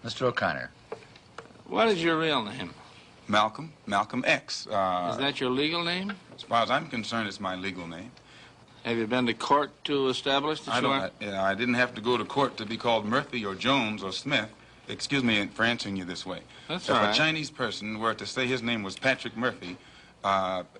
Mr. O'Connor. What is your real name? Malcolm X. Is that your legal name? As far as I'm concerned, it's my legal name. Have you been to court to establish that you are? I didn't have to go to court to be called Murphy or Jones or Smith. Excuse me for answering you this way. That's all right. If a Chinese person were to say his name was Patrick Murphy,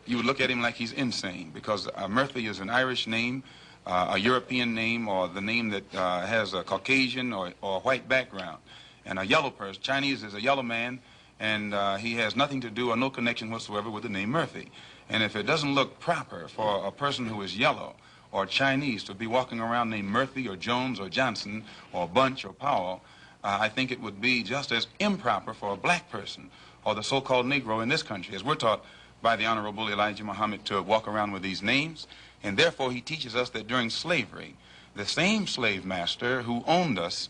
you would look at him like he's insane, because Murphy is an Irish name, a European name, or the name that has a Caucasian or white background. And a yellow person, Chinese is a yellow man, and he has nothing to do or no connection whatsoever with the name Murphy. And if it doesn't look proper for a person who is yellow or Chinese to be walking around named Murphy or Jones or Johnson or Bunch or Powell, I think it would be just as improper for a black person or the so-called Negro in this country, as we're taught by the Honorable Elijah Muhammad, to walk around with these names. And therefore he teaches us that during slavery, the same slave master who owned us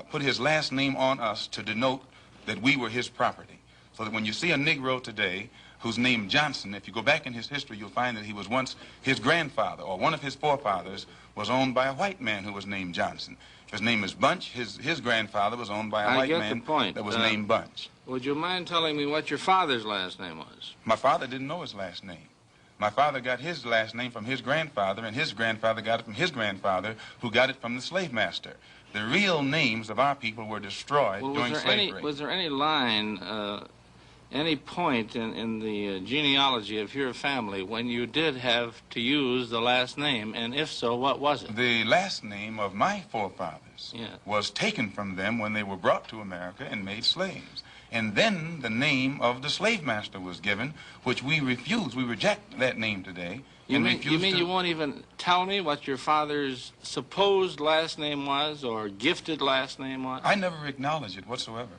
put his last name on us to denote that we were his property. So that when you see a Negro today who's named Johnson, if you go back in his history, you'll find that he was once, his grandfather or one of his forefathers was owned by a white man who was named Johnson. If his name is Bunch, his grandfather was owned by a white man that was named Bunch. Would you mind telling me what your father's last name was? My father didn't know his last name. My father got his last name from his grandfather, and his grandfather got it from his grandfather, who got it from the slave master. The real names of our people were destroyed during slavery. Was there any line, any point in the genealogy of your family when you did have to use the last name, and if so, what was it? The last name of my forefathers was taken from them when they were brought to America and made slaves. And then the name of the slave master was given, which we refuse. We reject that name today. You mean you won't even tell me what your father's supposed last name was or gifted last name was? I never acknowledge it whatsoever.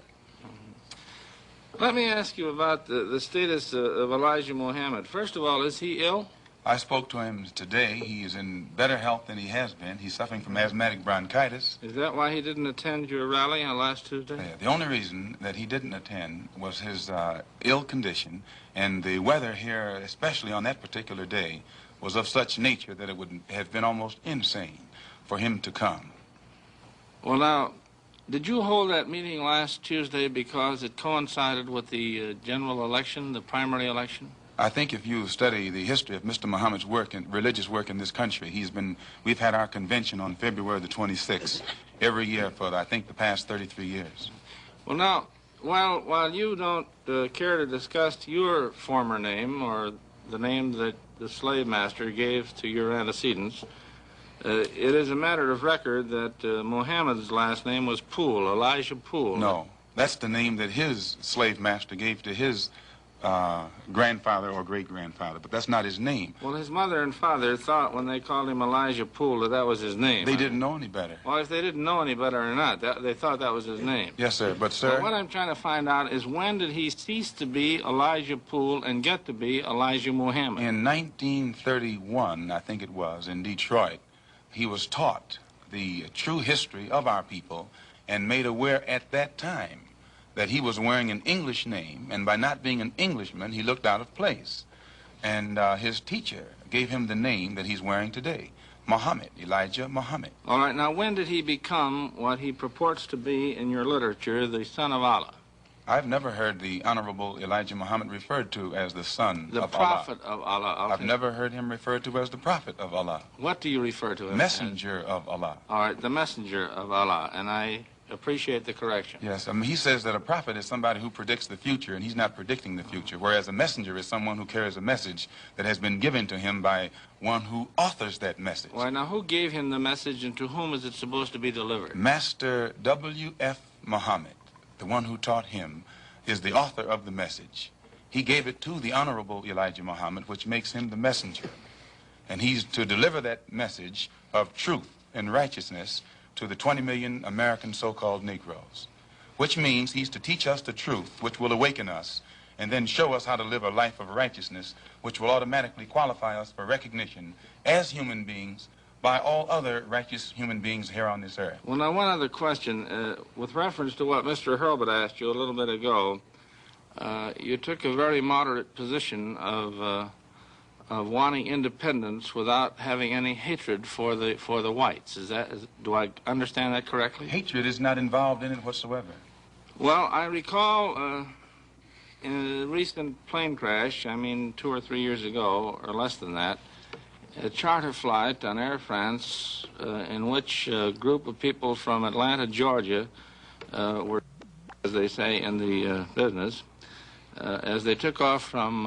Let me ask you about the status of Elijah Muhammad. First of all, is he ill? I spoke to him today. He is in better health than he has been. He's suffering from asthmatic bronchitis. Is that why he didn't attend your rally on last Tuesday? Yeah, the only reason that he didn't attend was his ill condition, and the weather here, especially on that particular day, was of such nature that it would have been almost insane for him to come. Well, now, did you hold that meeting last Tuesday because it coincided with the general election, the primary election? I think if you study the history of Mr. Muhammad's work and religious work in this country, we've had our convention on February the 26th every year for, I think, the past 33 years. Well, now, while you don't care to discuss your former name or the name that the slave master gave to your antecedents, it is a matter of record that Muhammad's last name was Poole, Elijah Poole. No, that's the name that his slave master gave to his grandfather or great-grandfather, but that's not his name. Well, his mother and father thought when they called him Elijah Poole that was his name. They didn't know any better. Well, if they didn't know any better or not, they thought that was his name. Yes, sir, but, sir... Well, what I'm trying to find out is when did he cease to be Elijah Poole and get to be Elijah Muhammad? In 1931, I think it was, in Detroit, he was taught the true history of our people and made aware at that time that he was wearing an English name, and by not being an Englishman, he looked out of place. And his teacher gave him the name that he's wearing today, Muhammad, Elijah Muhammad. All right, now when did he become what he purports to be in your literature, the son of Allah? I've never heard the Honorable Elijah Muhammad referred to as the son of Allah. The prophet of Allah. I've never heard him referred to as the prophet of Allah. What do you refer to him Messenger of Allah. All right, the messenger of Allah, and I appreciate the correction. Yes, he says that a prophet is somebody who predicts the future, and he's not predicting the future, whereas a messenger is someone who carries a message that has been given to him by one who authors that message. Well, now, who gave him the message, and to whom is it supposed to be delivered? Master W.F. Muhammad, the one who taught him, is the author of the message. He gave it to the Honorable Elijah Muhammad, which makes him the messenger. And he's to deliver that message of truth and righteousness to the 20 million American so-called Negroes, which means he's to teach us the truth, which will awaken us, and then show us how to live a life of righteousness, which will automatically qualify us for recognition as human beings by all other righteous human beings here on this earth. Well, now, one other question. With reference to what Mr. Hurlbut asked you a little bit ago, you took a very moderate position of wanting independence without having any hatred for the whites. Do I understand that correctly? Hatred is not involved in it whatsoever. Well, I recall in a recent plane crash, I mean 2 or 3 years ago, or less than that, a charter flight on Air France in which a group of people from Atlanta, Georgia, were, as they say in the business, as they took off from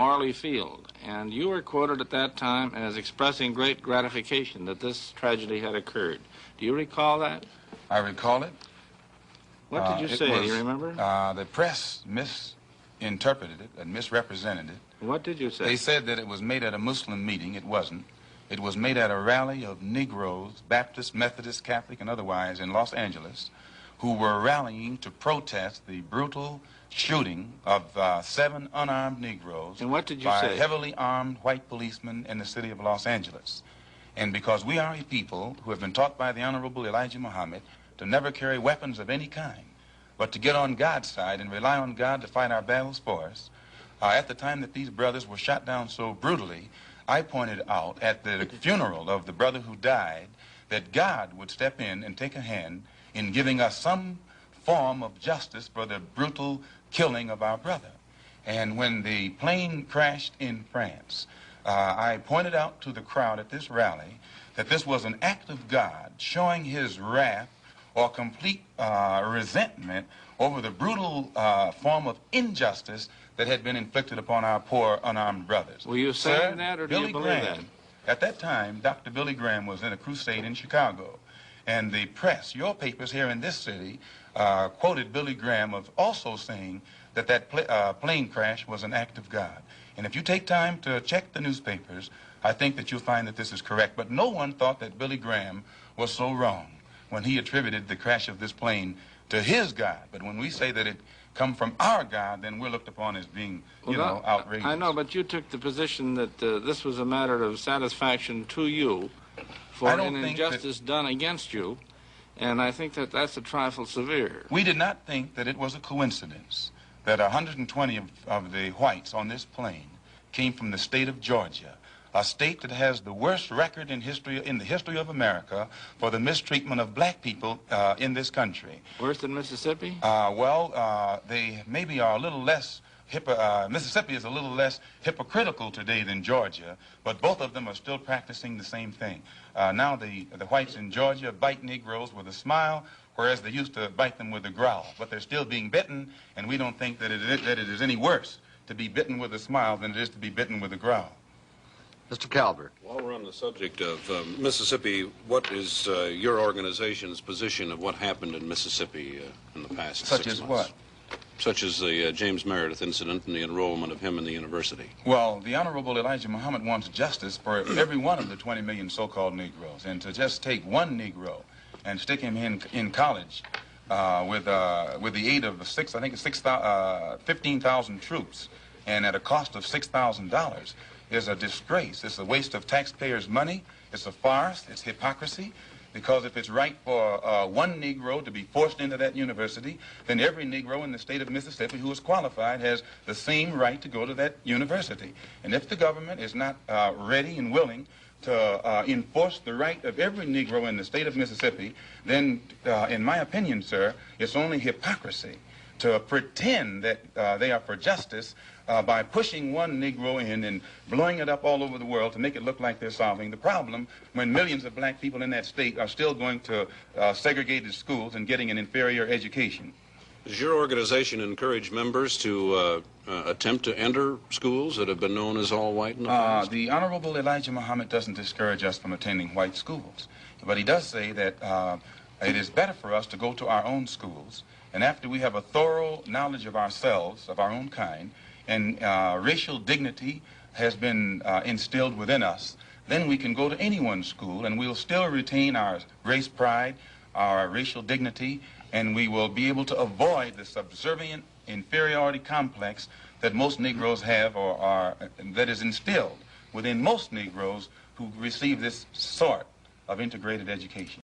Orly Field. And you were quoted at that time as expressing great gratification that this tragedy had occurred. Do you recall that? I recall it. What did you say? Do you remember? The press misinterpreted it and misrepresented it. What did you say? They said that it was made at a Muslim meeting. It wasn't. It was made at a rally of Negroes, Baptist, Methodist, Catholic, and otherwise in Los Angeles, who were rallying to protest the brutal shooting of 7 unarmed Negroes and what did you by say? heavily armed white policemen in the city of Los Angeles. And because we are a people who have been taught by the Honorable Elijah Muhammad to never carry weapons of any kind, but to get on God's side and rely on God to fight our battles for us, at the time that these brothers were shot down so brutally, I pointed out at the funeral of the brother who died that God would step in and take a hand in giving us some form of justice for the brutal killing of our brother. And when the plane crashed in France, I pointed out to the crowd at this rally that this was an act of God showing his wrath or complete resentment over the brutal form of injustice that had been inflicted upon our poor unarmed brothers. Were you saying that, or do you believe that? At that time, Dr. Billy Graham was in a crusade in Chicago, and the press, your papers here in this city, quoted Billy Graham of also saying that plane crash was an act of God. And if you take time to check the newspapers, I think that you'll find that this is correct. But no one thought that Billy Graham was so wrong when he attributed the crash of this plane to his God. But when we say that it come from our God, then we're looked upon as being, outrageous. I know, but you took the position that this was a matter of satisfaction to you for an injustice done against you, and I think that that's a trifle severe. We did not think that it was a coincidence that 120 of the whites on this plane came from the state of Georgia, a state that has the worst record in the history of America for the mistreatment of black people in this country. Worse than Mississippi? They maybe are a little less Mississippi is a little less hypocritical today than Georgia, but both of them are still practicing the same thing. Now the whites in Georgia bite Negroes with a smile, whereas they used to bite them with a growl. But they're still being bitten, and we don't think that it is any worse to be bitten with a smile than it is to be bitten with a growl. Mr. Calvert. While we're on the subject of Mississippi, what is your organization's position of what happened in Mississippi in the past 6 months? Such as what? Such as the James Meredith incident and the enrollment of him in the university. Well, the Honorable Elijah Muhammad wants justice for every one of the 20 million so-called Negroes. And to just take one Negro and stick him in college with the aid of 15,000 troops and at a cost of $6,000 is a disgrace. It's a waste of taxpayers' money. It's a farce. It's hypocrisy. Because if it's right for one Negro to be forced into that university, then every Negro in the state of Mississippi who is qualified has the same right to go to that university. And if the government is not ready and willing to enforce the right of every Negro in the state of Mississippi, then, in my opinion, sir, it's only hypocrisy to pretend that they are for justice by pushing one Negro in and blowing it up all over the world to make it look like they're solving the problem when millions of black people in that state are still going to segregated schools and getting an inferior education. Does your organization encourage members to attempt to enter schools that have been known as all white in the past? The Honorable Elijah Muhammad doesn't discourage us from attending white schools, but he does say that it is better for us to go to our own schools, and after we have a thorough knowledge of ourselves, of our own kind, and racial dignity has been instilled within us, then we can go to anyone's school and we'll still retain our race pride, our racial dignity, and we will be able to avoid the subservient inferiority complex that most Negroes have or that is instilled within most Negroes who receive this sort of integrated education.